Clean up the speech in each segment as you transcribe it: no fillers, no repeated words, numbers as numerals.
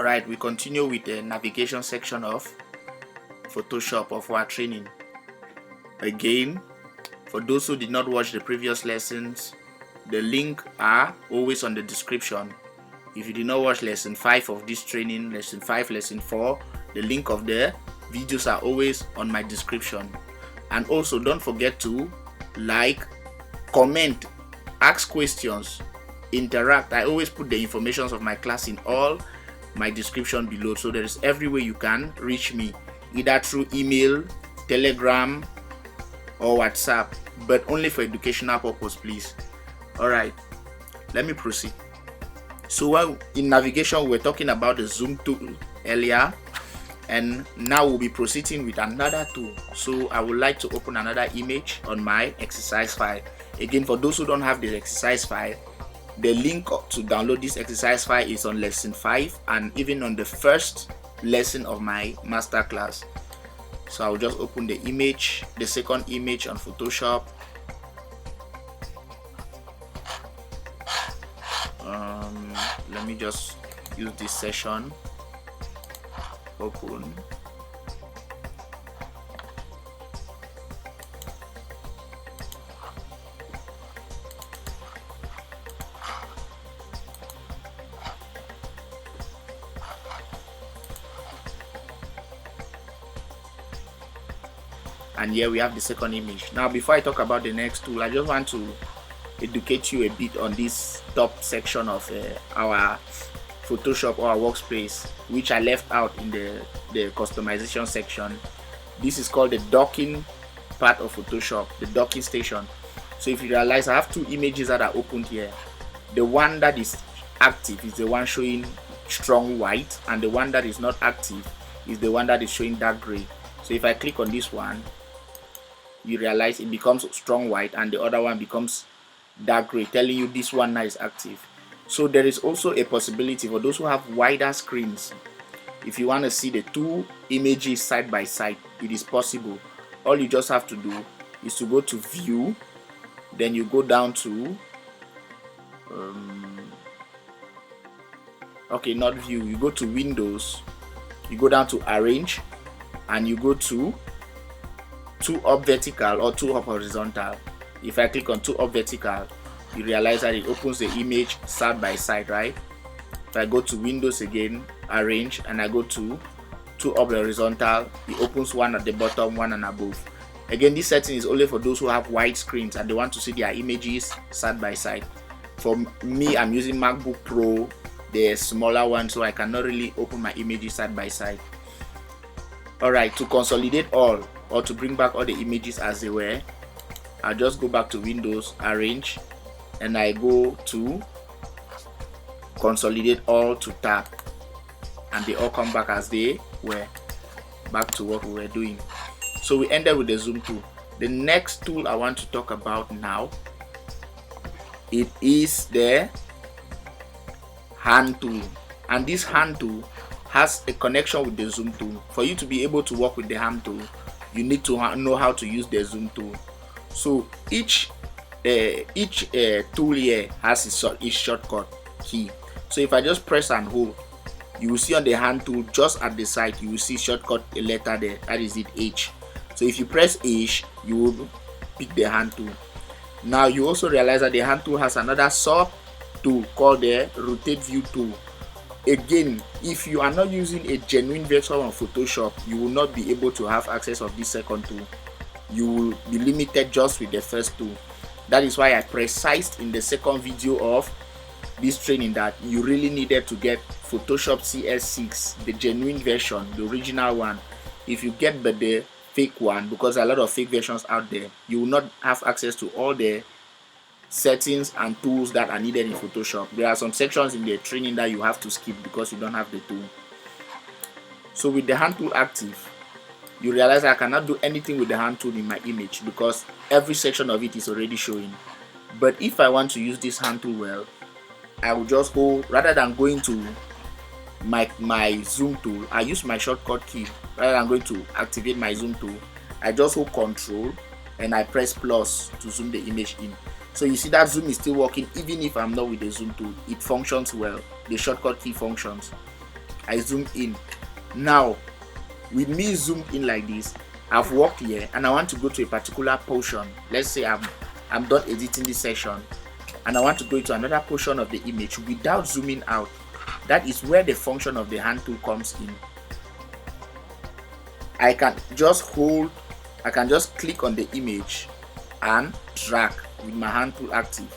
Alright, we continue with the navigation section of Photoshop of our training. Again, for those who did not watch the previous lessons, the link are always on the description. If you did not watch lesson 5 of this training, lesson 5, lesson 4, the link of the videos are always on my description. And also don't forget to like, comment, ask questions, interact. I always put the information of my class in all my description below, so there is every way you can reach me, either through email, Telegram or WhatsApp, but only for educational purpose, please. Alright, let me proceed. So while in navigation we were talking about the zoom tool earlier, and now we'll be proceeding with another tool. So I would like to open another image on my exercise file. Again, for those who don't have the exercise file, the link to download this exercise file is on lesson 5 and even on the first lesson of my master class. So I'll just open the image, the second image on Photoshop. Let me just use this session. Open. And here we have the second image. Now before I talk about the next tool, I just want to educate you a bit on this top section of our Photoshop or our workspace, which I left out in the customization section. This is called the docking part of Photoshop, the docking station. So if you realize, I have two images that are opened here. The one that is active is the one showing strong white, and the one that is not active is the one that is showing dark gray. So if I click on this one, you realize it becomes strong white and the other one becomes dark gray, telling you this one now is active. So there is also a possibility for those who have wider screens. If you want to see the two images side by side, it is possible. All you just have to do is to go to view, then you go down to not view, you go to Windows, you go down to arrange, and you go to 2 up vertical or 2 up horizontal. If I click on 2 up vertical, you realize that it opens the image side by side, right? If I go to Windows again, arrange, and I go to 2 up horizontal, it opens one at the bottom, one and above. Again, this setting is only for those who have wide screens and they want to see their images side by side. For me, I'm using MacBook Pro, the smaller one, so I cannot really open my images side by side. Alright, to consolidate all or to bring back all the images as they were, I'll just go back to Windows, arrange, and I go to consolidate all to tab, and they all come back as they were, back to what we were doing. So we ended with the zoom tool. The next tool I want to talk about now, it is the hand tool, and this hand tool has a connection with the zoom tool. For you to be able to work with the hand tool, you need to know how to use the zoom tool. So each tool here has its shortcut key. So if I just press and hold, you will see on the hand tool just at the side, you will see shortcut a letter there, that is it, H. So if you press H, you will pick the hand tool. Now you also realize that the hand tool has another sub tool called the rotate view tool. Again, if you are not using a genuine version of Photoshop, you will not be able to have access of this second tool. You will be limited just with the first tool. That is why I precised in the second video of this training that you really needed to get Photoshop CS6, the genuine version, the original one. If you get the fake one, because there are a lot of fake versions out there, you will not have access to all the settings and tools that are needed in Photoshop. There are some sections in the training that you have to skip because you don't have the tool. So with the hand tool active, you realize I cannot do anything with the hand tool in my image because every section of it is already showing. But if I want to use this hand tool well, I will just go, rather than going to my zoom tool, I use my shortcut key. Rather than going to activate my zoom tool, I just hold Ctrl and I press plus to zoom the image in. So you see that zoom is still working even if I'm not with the zoom tool. It functions well. The shortcut key functions. I zoom in. Now with me zoomed in like this, I've walked here and I want to go to a particular portion. Let's say I'm done editing this section and I want to go into another portion of the image without zooming out. That is where the function of the hand tool comes in. I can just click on the image and drag with my hand tool active.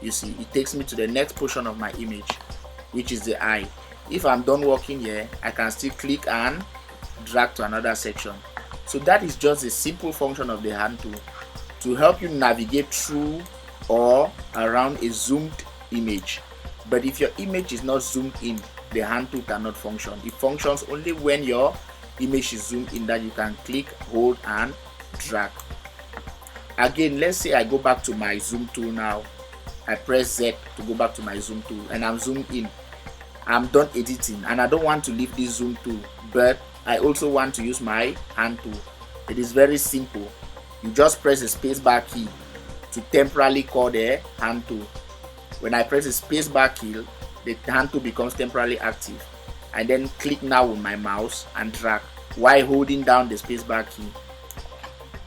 You see, it takes me to the next portion of my image, which is the eye. If I'm done working here, I can still click and drag to another section. So that is just a simple function of the hand tool to help you navigate through or around a zoomed image. But if your image is not zoomed in, the hand tool cannot function. It functions only when your image is zoomed in, that you can click, hold and drag. Again, let's say I go back to my zoom tool now. I press Z to go back to my zoom tool and I'm zoomed in. I'm done editing and I don't want to leave this zoom tool, but I also want to use my hand tool. It is very simple. You just press the spacebar key to temporarily call the hand tool. When I press the spacebar key, the hand tool becomes temporarily active. I then click now with my mouse and drag while holding down the spacebar key.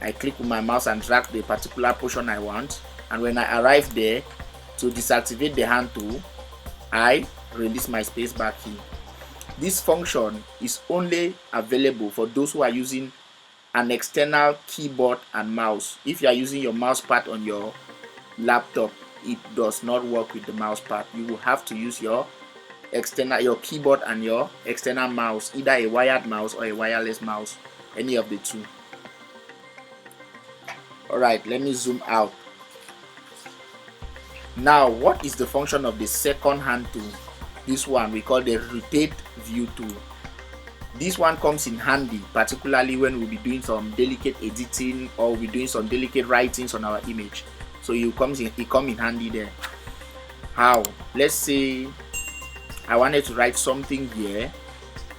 I click with my mouse and drag the particular portion I want, and when I arrive there, to deactivate the hand tool, I release my spacebar key. This function is only available for those who are using an external keyboard and mouse. If you are using your mouse pad on your laptop, it does not work with the mouse pad. You will have to use your keyboard and your external mouse, either a wired mouse or a wireless mouse, any of the two. Alright, let me zoom out. Now, what is the function of the second hand tool? This one we call the rotate view tool. This one comes in handy, particularly when we'll be doing some delicate editing or we're doing some delicate writings on our image. So it comes in handy there. How? Let's say I wanted to write something here,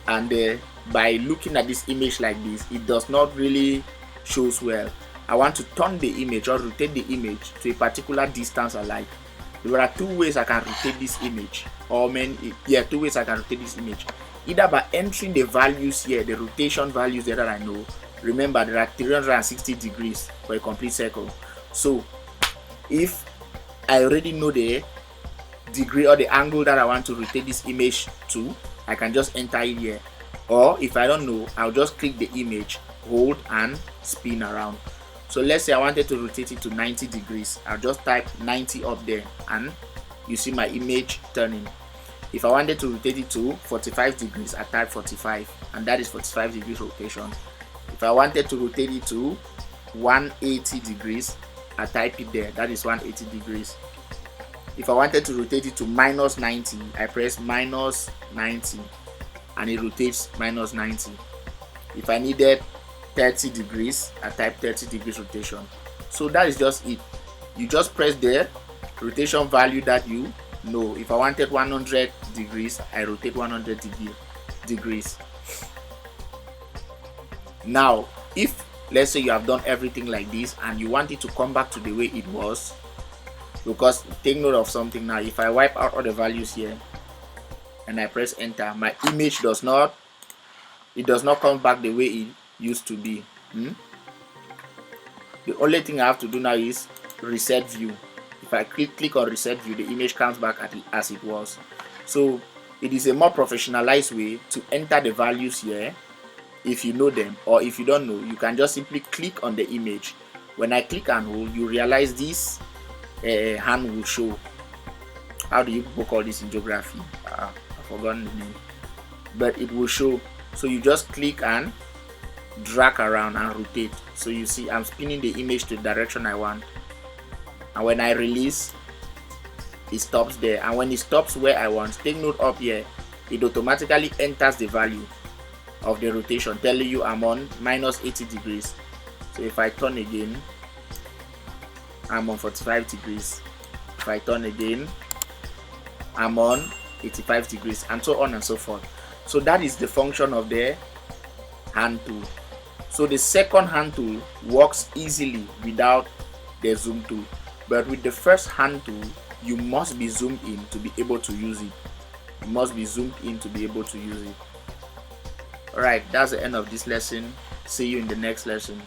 and by looking at this image like this, it does not really shows well. I want to turn the image or rotate the image to a particular distance I like. There are two ways I can rotate this image, two ways I can rotate this image. Either by entering the values here, the rotation values there that I know. Remember, there are 360 degrees for a complete circle. So if I already know the degree or the angle that I want to rotate this image to, I can just enter it here. Or if I don't know, I'll just click the image, hold and spin around. So let's say I wanted to rotate it to 90 degrees. I'll just type 90 up there and you see my image turning. If I wanted to rotate it to 45 degrees, I type 45 and that is 45 degrees rotation. If I wanted to rotate it to 180 degrees, I type it there, that is 180 degrees. If I wanted to rotate it to minus 90, I press minus 90 and it rotates minus 90. If I needed 30 degrees, I type 30 degrees rotation. So that is just it. You just press the rotation value that you know. If I wanted 100 degrees, I rotate 100 degrees. Now, if let's say you have done everything like this and you want it to come back to the way it was, because take note of something now. If I wipe out all the values here and I press enter, my image does not come back the way it used to be. The only thing I have to do now is reset view. If I click on reset view, the image comes back as it was. So it is a more professionalized way to enter the values here if you know them, or if you don't know, you can just simply click on the image. When I click and hold, you realize this hand will show. How do you call this in geography? I've forgotten the name, but it will show. So you just click and drag around and rotate. So you see I'm spinning the image to the direction I want, and when I release, it stops there. And when it stops where I want, take note up here, it automatically enters the value of the rotation, telling you I'm on minus 80 degrees. So if I turn again, I'm on 45 degrees. If I turn again, I'm on 85 degrees, and so on and so forth. So that is the function of the hand tool. So the second hand tool works easily without the zoom tool, but with the first hand tool, you must be zoomed in to be able to use it. You must be zoomed in to be able to use it. Alright, that's the end of this lesson. See you in the next lesson.